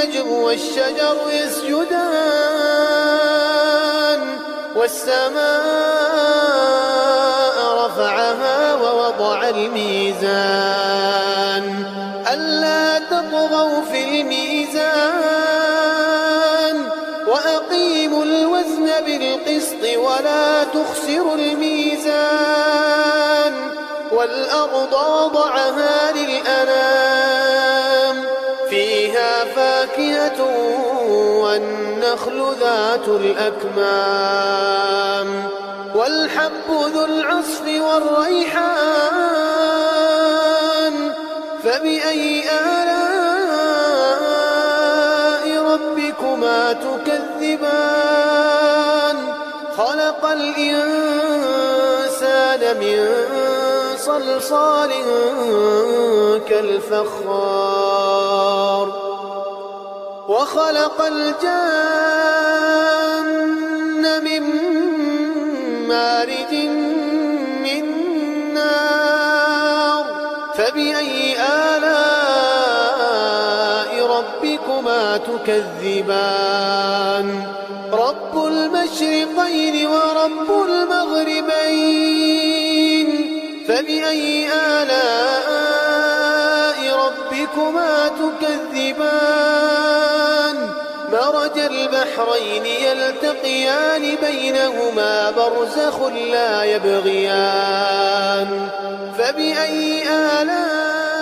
والنجم والشجر يسجدان والسماء رفعها ووضع الميزان ألا تطغوا في الميزان وأقيموا الوزن بالقسط ولا تخسروا الميزان والأرض وضعها للأنام فيها فاكهة والنخل ذات الأكمام والحب ذو العصف والريحان فبأي آلاء ربكما تكذبان خلق الإنسان من صلصال كالفخار وخلق الجن من مارج من نار فبأي آلاء ربكما تكذبان رب المشرقين ورب المغربين فبأي آلاء ربكما تكذبان مرج البحرين يلتقيان بينهما برزخ لا يبغيان فبأي آلاء